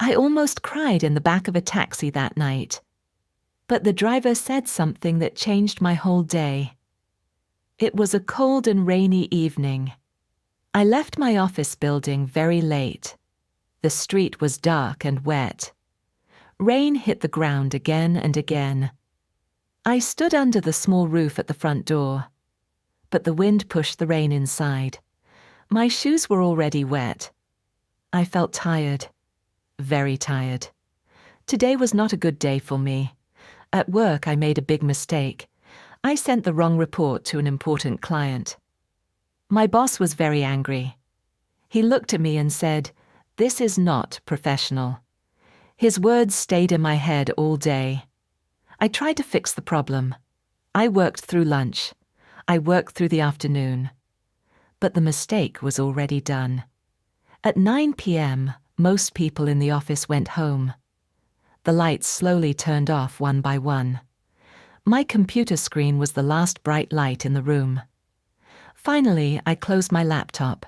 I almost cried in the back of a taxi that night. But the driver said something that changed my whole day. It was a cold and rainy evening. I left my office building very late. The street was dark and wet. Rain hit the ground again and again. I stood under the small roof at the front door, but the wind pushed the rain inside. My shoes were already wet. I felt tired, very tired. Today was not a good day for me. At work, I made a big mistake. I sent the wrong report to an important client. My boss was very angry. He looked at me and said, "This is not professional." His words stayed in my head all day. I tried to fix the problem. I worked through lunch. I worked through the afternoon. But the mistake was already done. At 9 p.m., most people in the office went home. The lights slowly turned off one by one. My computer screen was the last bright light in the room. Finally, I closed my laptop.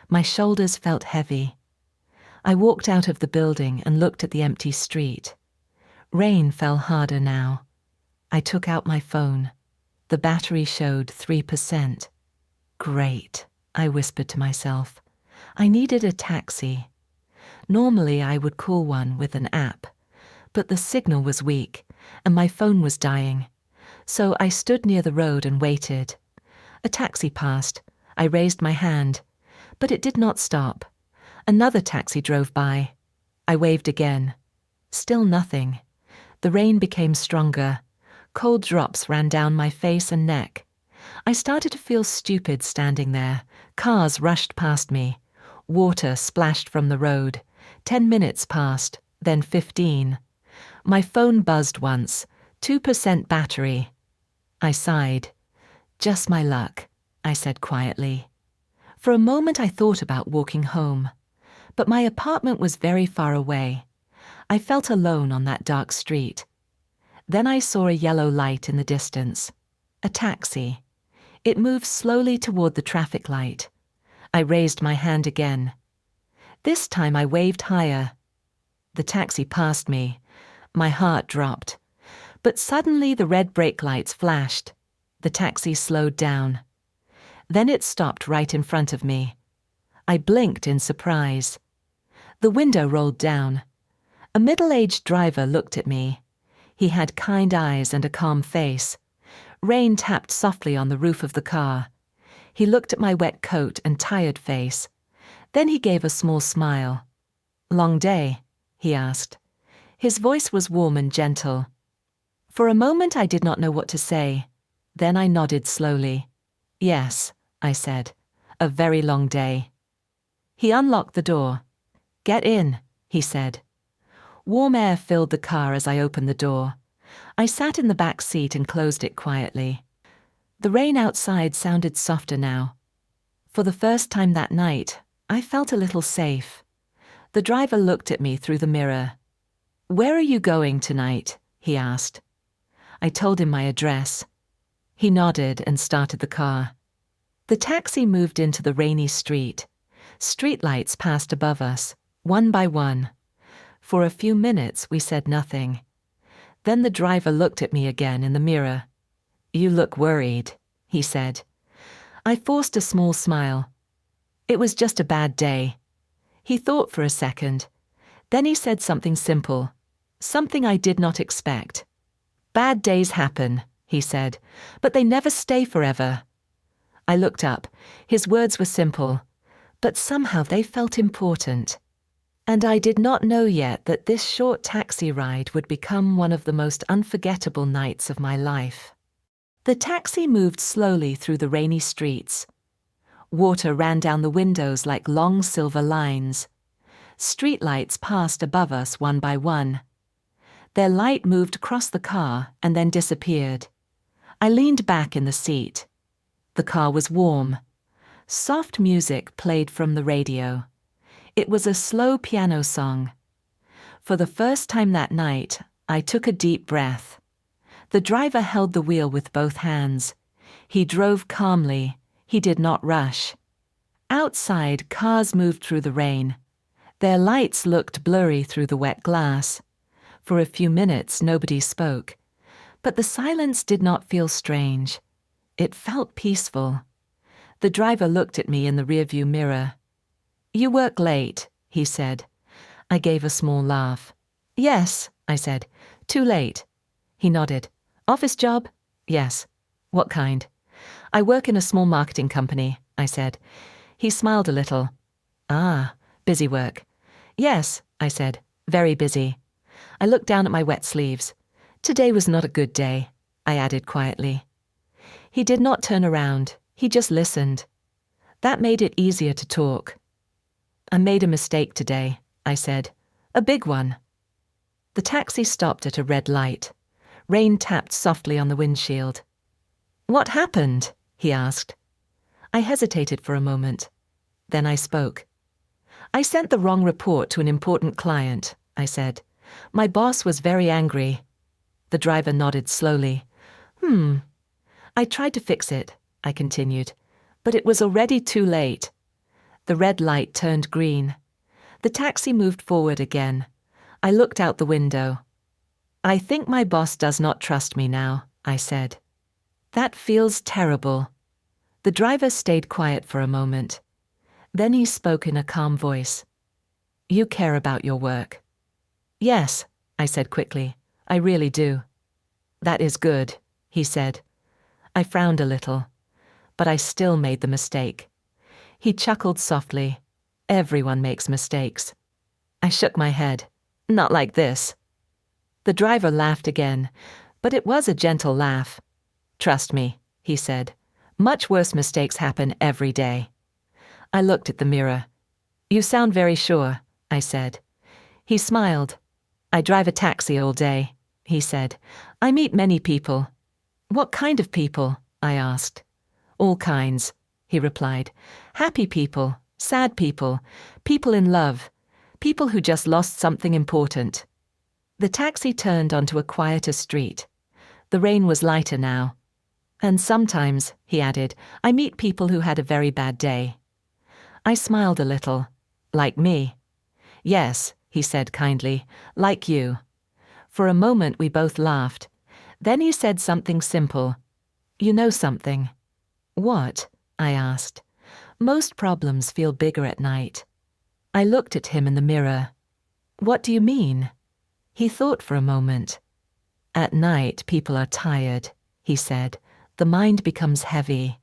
My shoulders felt heavy. I walked out of the building and looked at the empty street. Rain fell harder now. I took out my phone. The battery showed 3%. Great, I whispered to myself. I needed a taxi. Normally, I would call one with an app, but the signal was weak and my phone was dying. So I stood near the road and waited. A taxi passed. I raised my hand, but it did not stop. Another taxi drove by. I waved again. Still nothing. The rain became stronger. Cold drops ran down my face and neck. I started to feel stupid standing there. Cars rushed past me. Water splashed from the road. 10 minutes passed, then 15. My phone buzzed once. 2% battery. I sighed. "Just my luck," I said quietly. For a moment I thought about walking home, but my apartment was very far away. I felt alone on that dark street. Then I saw a yellow light in the distance. A taxi. It moved slowly toward the traffic light. I raised my hand again. This time I waved higher. The taxi passed me. My heart dropped. But suddenly the red brake lights flashed. The taxi slowed down. Then it stopped right in front of me. I blinked in surprise. The window rolled down. A middle-aged driver looked at me. He had kind eyes and a calm face. Rain tapped softly on the roof of the car. He looked at my wet coat and tired face. Then he gave a small smile. "Long day?" he asked. His voice was warm and gentle. For a moment I did not know what to say. Then I nodded slowly. "Yes," I said. "A very long day." He unlocked the door. "Get in," he said. Warm air filled the car as I opened the door. I sat in the back seat and closed it quietly. The rain outside sounded softer now. For the first time that night, I felt a little safe. The driver looked at me through the mirror. "Where are you going tonight?" he asked. I told him my address. He nodded and started the car. The taxi moved into the rainy street. Streetlights passed above us, one by one. For a few minutes we said nothing. Then the driver looked at me again in the mirror. "You look worried," he said. I forced a small smile. "It was just a bad day." He thought for a second. Then he said something simple, something I did not expect. "Bad days happen," he said, "but they never stay forever." I looked up. His words were simple, but somehow they felt important. And I did not know yet that this short taxi ride would become one of the most unforgettable nights of my life. The taxi moved slowly through the rainy streets. Water ran down the windows like long silver lines. Streetlights passed above us one by one. Their light moved across the car and then disappeared. I leaned back in the seat. The car was warm. Soft music played from the radio. It was a slow piano song. For the first time that night, I took a deep breath. The driver held the wheel with both hands. He drove calmly. He did not rush. Outside, cars moved through the rain. Their lights looked blurry through the wet glass. For a few minutes, nobody spoke. But the silence did not feel strange. It felt peaceful. The driver looked at me in the rearview mirror. "You work late," he said. I gave a small laugh. "Yes," I said. "Too late." He nodded. "Office job?" "Yes." "What kind?" "I work in a small marketing company," I said. He smiled a little. "Ah, busy work." "Yes," I said. "Very busy." I looked down at my wet sleeves. "Today was not a good day," I added quietly. He did not turn around. He just listened. That made it easier to talk. "I made a mistake today," I said. "A big one." The taxi stopped at a red light. Rain tapped softly on the windshield. "What happened?" he asked. I hesitated for a moment. Then I spoke. "I sent the wrong report to an important client," I said. "My boss was very angry." The driver nodded slowly. I tried to fix it," I continued, "but it was already too late." The red light turned green. The taxi moved forward again. I looked out the window. "I think my boss does not trust me now," I said. "That feels terrible." The driver stayed quiet for a moment. Then he spoke in a calm voice. "You care about your work." "Yes," I said quickly. "I really do." "That is good," he said. I frowned a little, but I still made the mistake. He chuckled softly. "Everyone makes mistakes." I shook my head. "Not like this." The driver laughed again, but it was a gentle laugh. "Trust me," he said. "Much worse mistakes happen every day." I looked at the mirror. "You sound very sure," I said. He smiled. "I drive a taxi all day," he said. "I meet many people." "What kind of people?" I asked. "All kinds," he replied. "Happy people, sad people, people in love, people who just lost something important." The taxi turned onto a quieter street. The rain was lighter now. "And sometimes," he added, "I meet people who had a very bad day." I smiled a little. "Like me?" "Yes," he said kindly, "like you." For a moment we both laughed. Then he said something simple. "You know something." "What?" I asked. "Most problems feel bigger at night." I looked at him in the mirror. "What do you mean?" He thought for a moment. "At night people are tired," he said. "The mind becomes heavy."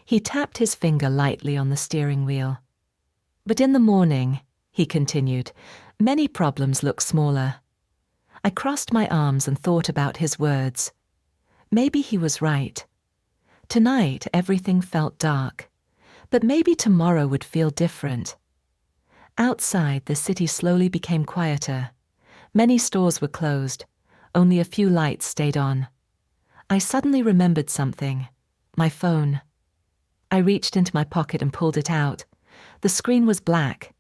He tapped his finger lightly on the steering wheel. "But in the morning," he continued, "many problems look smaller." I crossed my arms and thought about his words. Maybe he was right. Tonight everything felt dark, but maybe tomorrow would feel different. Outside, the city slowly became quieter. Many stores were closed. Only a few lights stayed on. I suddenly remembered something. My phone. I reached into my pocket and pulled it out. The screen was black.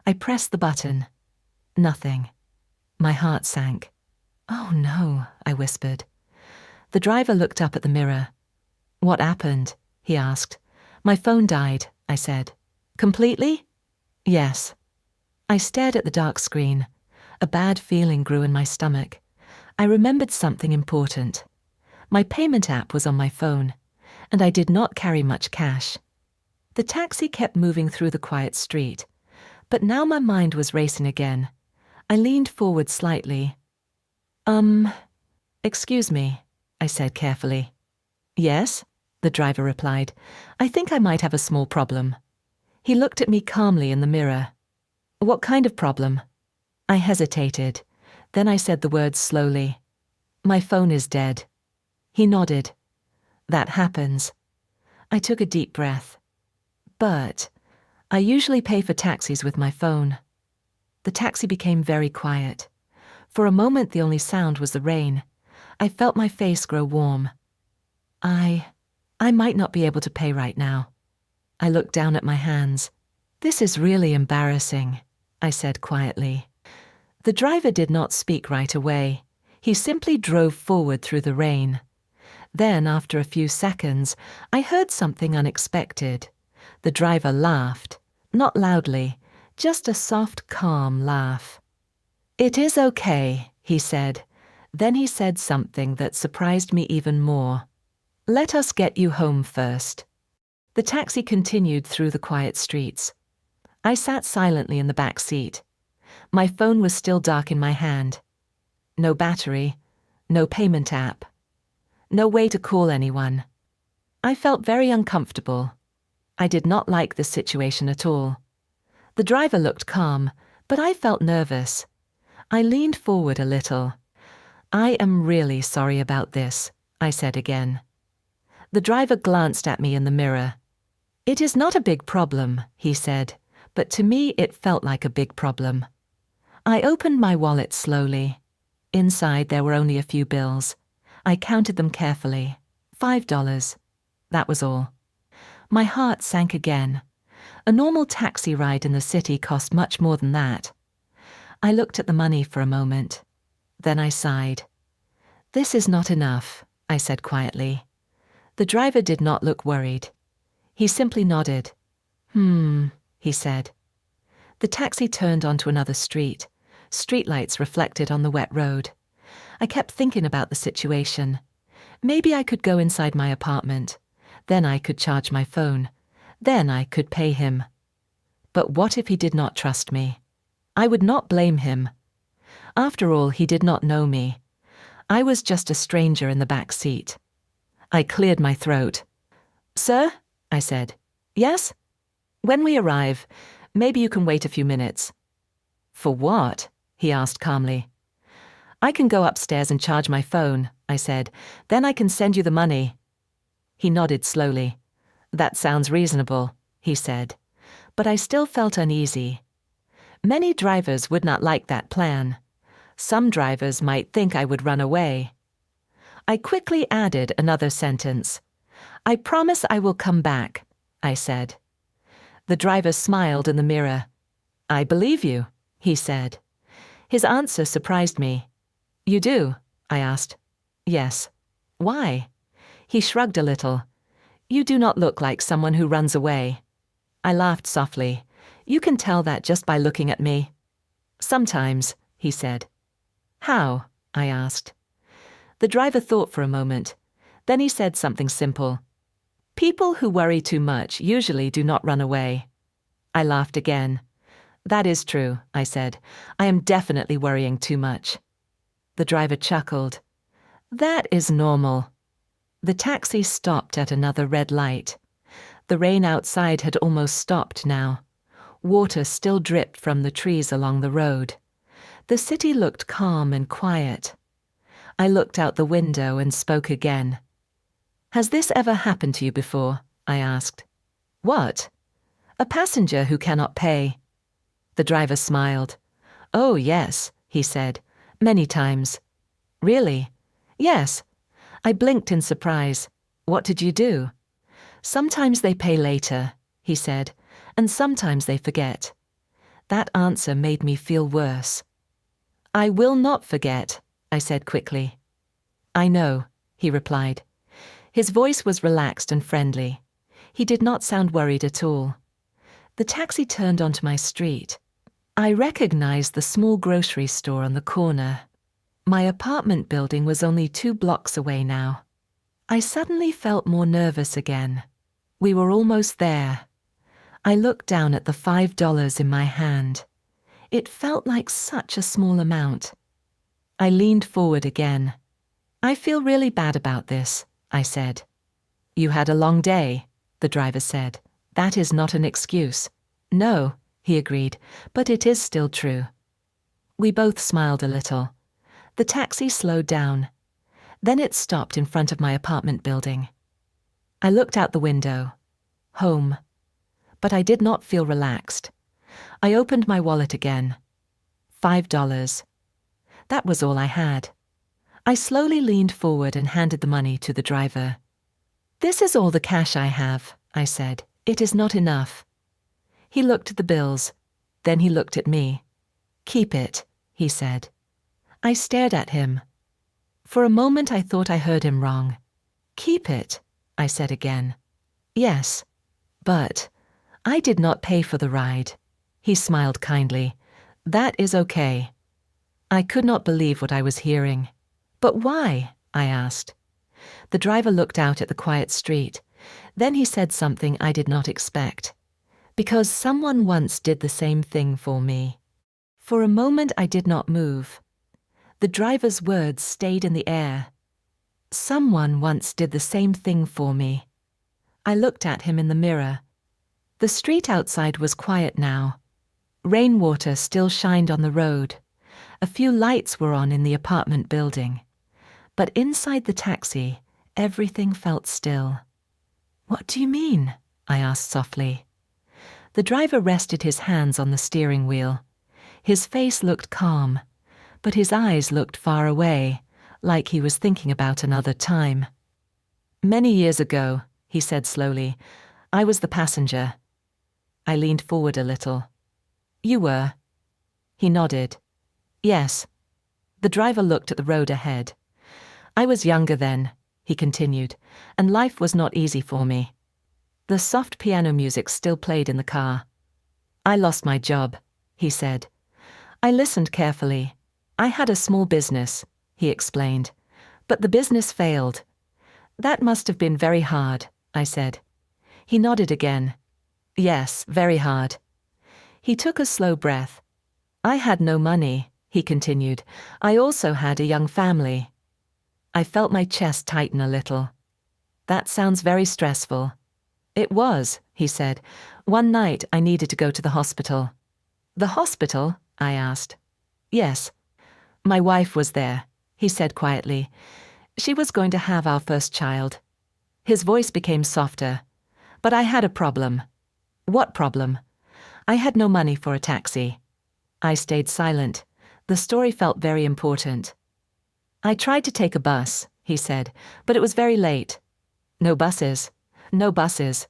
I pressed the button. Nothing. My heart sank. "Oh no," I whispered. The driver looked up at the mirror. "What happened?" he asked. "My phone died," I said. "Completely?" "Yes." I stared at the dark screen. A bad feeling grew in my stomach. I remembered something important. My payment app was on my phone, and I did not carry much cash. The taxi kept moving through the quiet street, but now my mind was racing again. I leaned forward slightly. Excuse me," I said carefully. "Yes?" the driver replied. "I think I might have a small problem." He looked at me calmly in the mirror. "What kind of problem?" I hesitated. Then I said the words slowly. "My phone is dead." He nodded. "That happens." I took a deep breath. "But I usually pay for taxis with my phone." The taxi became very quiet. For a moment the only sound was the rain. I felt my face grow warm. I might not be able to pay right now." I looked down at my hands. "This is really embarrassing," I said quietly. The driver did not speak right away. He simply drove forward through the rain. Then, after a few seconds, I heard something unexpected. The driver laughed, not loudly, just a soft, calm laugh. "It is okay," he said. Then he said something that surprised me even more. "Let us get you home first." The taxi continued through the quiet streets. I sat silently in the back seat. My phone was still dark in my hand. No battery, no payment app, no way to call anyone. I felt very uncomfortable. I did not like the situation at all. The driver looked calm, but I felt nervous. I leaned forward a little. "I am really sorry about this," I said again. The driver glanced at me in the mirror. "It is not a big problem," he said, but to me it felt like a big problem. I opened my wallet slowly. Inside there were only a few bills. I counted them carefully. $5. That was all. My heart sank again. A normal taxi ride in the city cost much more than that. I looked at the money for a moment. Then I sighed. "This is not enough," I said quietly. The driver did not look worried. He simply nodded. He said. The taxi turned onto another street. Streetlights reflected on the wet road. I kept thinking about the situation. Maybe I could go inside my apartment. Then I could charge my phone. Then I could pay him. But what if he did not trust me? I would not blame him. After all, he did not know me. I was just a stranger in the back seat. I cleared my throat. "Sir?" I said. "Yes?" "When we arrive, maybe you can wait a few minutes." "For what?" he asked calmly. "I can go upstairs and charge my phone," I said. "Then I can send you the money." He nodded slowly. "That sounds reasonable," he said. But I still felt uneasy. Many drivers would not like that plan. Some drivers might think I would run away. I quickly added another sentence. "I promise I will come back," I said. The driver smiled in the mirror. "I believe you," he said. His answer surprised me. "You do?" I asked. "Yes." "Why?" He shrugged a little. "You do not look like someone who runs away." I laughed softly. "You can tell that just by looking at me." "Sometimes," he said. "How?" I asked. The driver thought for a moment. Then he said something simple. "People who worry too much usually do not run away." I laughed again. "That is true," I said. "I am definitely worrying too much." The driver chuckled. "That is normal." The taxi stopped at another red light. The rain outside had almost stopped now. Water still dripped from the trees along the road. The city looked calm and quiet. I looked out the window and spoke again. "Has this ever happened to you before?" I asked. "What?" "A passenger who cannot pay." The driver smiled. "Oh, yes," he said. "Many times." "Really?" "Yes." I blinked in surprise. "What did you do?" "Sometimes they pay later," he said, "and sometimes they forget." That answer made me feel worse. "I will not forget," I said quickly. "I know," he replied. His voice was relaxed and friendly. He did not sound worried at all. The taxi turned onto my street. I recognized the small grocery store on the corner. My apartment building was only 2 blocks away now. I suddenly felt more nervous again. We were almost there. I looked down at the $5 in my hand. It felt like such a small amount. I leaned forward again. "I feel really bad about this," I said. "You had a long day," the driver said. "That is not an excuse." "No," he agreed, "but it is still true." We both smiled a little. The taxi slowed down. Then it stopped in front of my apartment building. I looked out the window. Home. But I did not feel relaxed. I opened my wallet again. $5. That was all I had. I slowly leaned forward and handed the money to the driver. "This is all the cash I have," I said. "It is not enough." He looked at the bills. Then he looked at me. "Keep it," he said. I stared at him. For a moment I thought I heard him wrong. "Keep it," I said again. "Yes, but I did not pay for the ride." He smiled kindly. That is okay. I could not believe what I was hearing. But why? I asked. The driver looked out at the quiet street. Then he said something I did not expect. Because someone once did the same thing for me. For a moment I did not move. The driver's words stayed in the air. Someone once did the same thing for me. I looked at him in the mirror. The street outside was quiet now. Rainwater still shined on the road. A few lights were on in the apartment building. But inside the taxi, everything felt still. What do you mean? I asked softly. The driver rested his hands on the steering wheel. His face looked calm, but his eyes looked far away, like he was thinking about another time. Many years ago, he said slowly, I was the passenger. I leaned forward a little. You were? He nodded. Yes. The driver looked at the road ahead. I was younger then, he continued, and life was not easy for me. The soft piano music still played in the car. I lost my job, he said. I listened carefully. I had a small business, he explained, but the business failed. That must have been very hard, I said. He nodded again. Yes, very hard. He took a slow breath. I had no money, he continued. I also had a young family. I felt my chest tighten a little. That sounds very stressful. It was, he said. One night I needed to go to the hospital. The hospital? I asked. Yes. My wife was there, he said quietly. She was going to have our first child. His voice became softer. But I had a problem. What problem? I had no money for a taxi. I stayed silent. The story felt very important. I tried to take a bus, he said, but it was very late. No buses. No buses.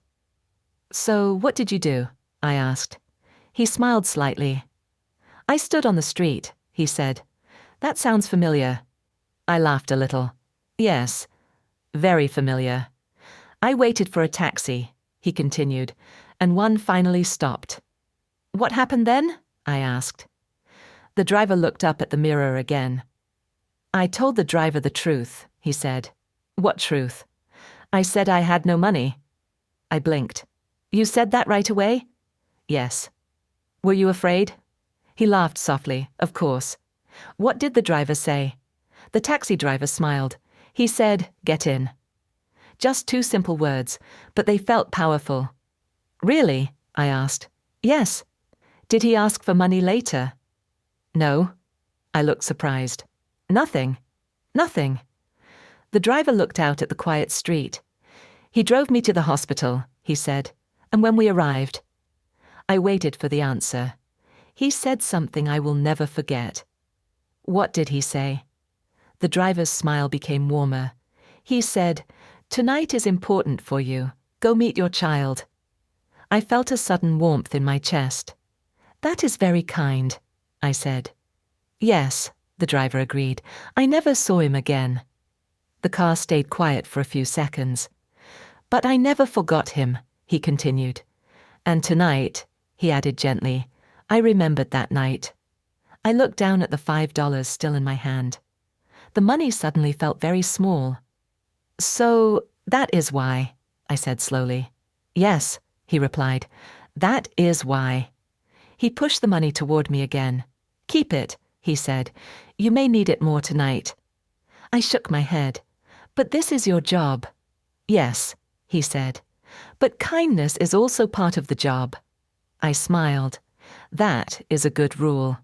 So what did you do? I asked. He smiled slightly. I stood on the street, he said. That sounds familiar. I laughed a little. Yes, very familiar. I waited for a taxi, he continued, and one finally stopped. What happened then? I asked. The driver looked up at the mirror again. I told the driver the truth, he said. What truth? I said I had no money. I blinked. You said that right away? Yes. Were you afraid? He laughed softly, of course. What did the driver say? The taxi driver smiled. He said, get in. Just two simple words, but they felt powerful. Really? I asked. Yes. Did he ask for money later? No. I looked surprised. Nothing. Nothing. The driver looked out at the quiet street. He drove me to the hospital, he said, and when we arrived, I waited for the answer. He said something I will never forget. What did he say? The driver's smile became warmer. He said, tonight is important for you. Go meet your child. I felt a sudden warmth in my chest. That is very kind, I said. Yes, the driver agreed. I never saw him again. The car stayed quiet for a few seconds. But I never forgot him, he continued. And tonight, he added gently, I remembered that night. I looked down at the $5 still in my hand. The money suddenly felt very small. So, that is why, I said slowly. Yes, he replied. That is why. He pushed the money toward me again. Keep it, he said. You may need it more tonight. I shook my head. But this is your job. Yes, he said. But kindness is also part of the job. I smiled. That is a good rule.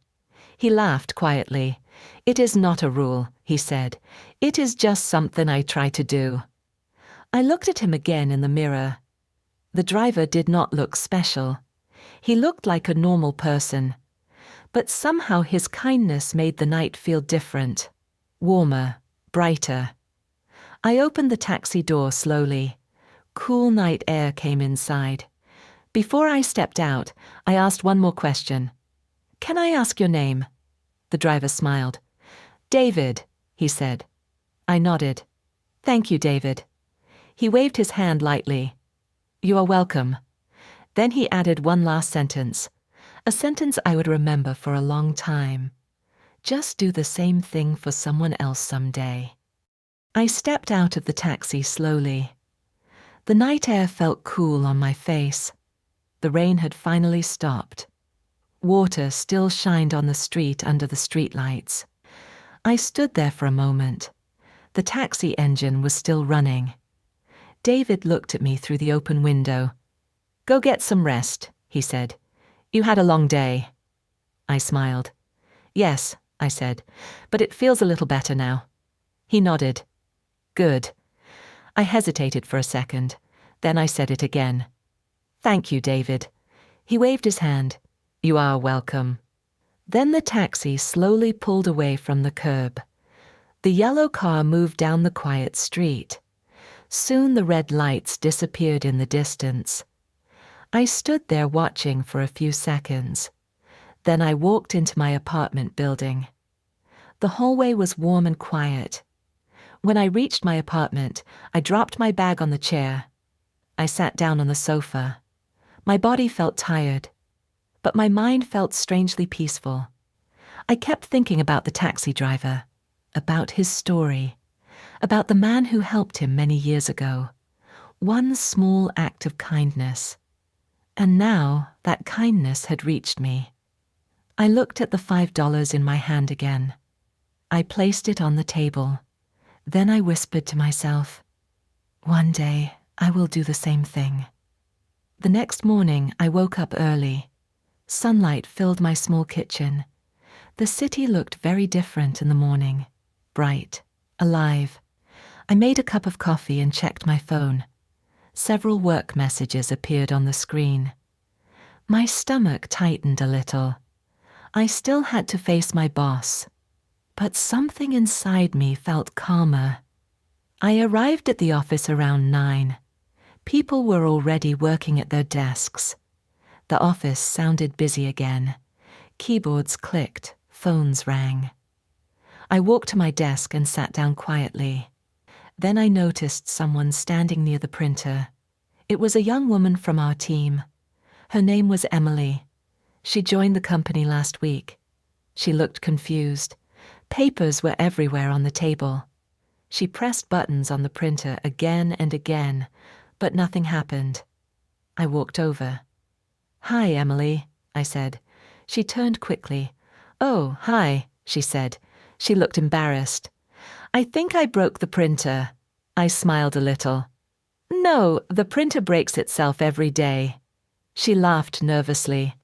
He laughed quietly. It is not a rule, he said. It is just something I try to do. I looked at him again in the mirror. The driver did not look special. He looked like a normal person. But somehow his kindness made the night feel different, warmer, brighter. I opened the taxi door slowly. Cool night air came inside. Before I stepped out, I asked one more question. Can I ask your name? The driver smiled. David, he said. I nodded. Thank you, David. He waved his hand lightly. You are welcome. Then he added one last sentence. A sentence I would remember for a long time. Just do the same thing for someone else someday. I stepped out of the taxi slowly. The night air felt cool on my face. The rain had finally stopped. Water still shined on the street under the streetlights. I stood there for a moment. The taxi engine was still running. David looked at me through the open window. "Go get some rest," he said. "You had a long day." I smiled. "Yes," I said, "but it feels a little better now." He nodded. "Good." I hesitated for a second. Then I said it again. "Thank you, David." He waved his hand. "You are welcome." Then the taxi slowly pulled away from the curb. The yellow car moved down the quiet street. Soon the red lights disappeared in the distance. I stood there watching for a few seconds. Then I walked into my apartment building. The hallway was warm and quiet. When I reached my apartment, I dropped my bag on the chair. I sat down on the sofa. My body felt tired, but my mind felt strangely peaceful. I kept thinking about the taxi driver, about his story, about the man who helped him many years ago. One small act of kindness. And now that kindness had reached me. I looked at the $5 in my hand again. I placed it on the table. Then I whispered to myself, "One day I will do the same thing." The next morning I woke up early. Sunlight filled my small kitchen. The city looked very different in the morning, bright, alive. I made a cup of coffee and checked my phone. Several work messages appeared on the screen. My stomach tightened a little. I still had to face my boss, but something inside me felt calmer. I arrived at the office around 9. People were already working at their desks. The office sounded busy again. Keyboards clicked, phones rang. I walked to my desk and sat down quietly. Then I noticed someone standing near the printer. It was a young woman from our team. Her name was Emily. She joined the company last week. She looked confused. Papers were everywhere on the table. She pressed buttons on the printer again and again, but nothing happened. I walked over. "Hi, Emily," I said. She turned quickly. "Oh, hi," she said. She looked embarrassed. "I think I broke the printer." I smiled a little. "No, the printer breaks itself every day." She laughed nervously.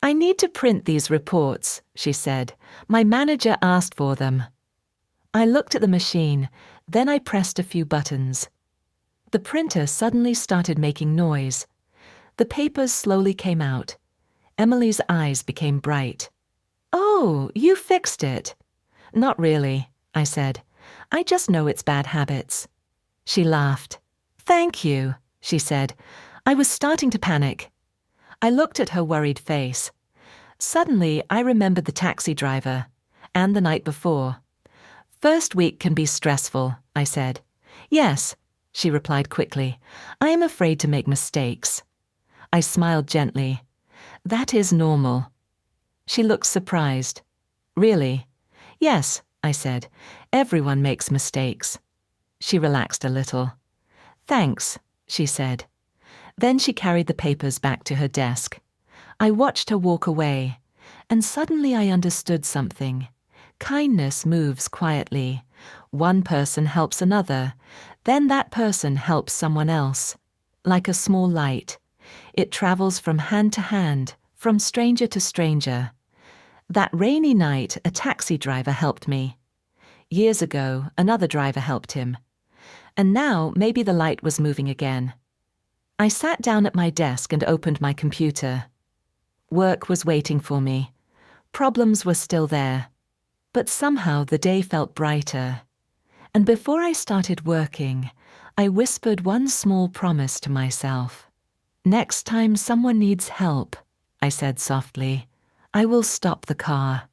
"I need to print these reports," she said. "My manager asked for them." I looked at the machine, then I pressed a few buttons. The printer suddenly started making noise. The papers slowly came out. Emily's eyes became bright. "Oh, you fixed it." "Not really," I said. "I just know it's bad habits." She laughed. "Thank you," she said. I was starting to panic. I looked at her worried face. Suddenly, I remembered the taxi driver, and the night before. "First week can be stressful," I said. "Yes," she replied quickly. "I am afraid to make mistakes." I smiled gently. "That is normal." She looked surprised. "Really?" "Yes," I said. "Everyone makes mistakes." She relaxed a little. "Thanks," she said. Then she carried the papers back to her desk. I watched her walk away, and suddenly I understood something. Kindness moves quietly. One person helps another, then that person helps someone else. Like a small light, it travels from hand to hand, from stranger to stranger. That rainy night, a taxi driver helped me. Years ago, another driver helped him. And now, maybe the light was moving again. I sat down at my desk and opened my computer. Work was waiting for me. Problems were still there. But somehow the day felt brighter. And before I started working, I whispered one small promise to myself. "Next time someone needs help," I said softly, "I will stop the car."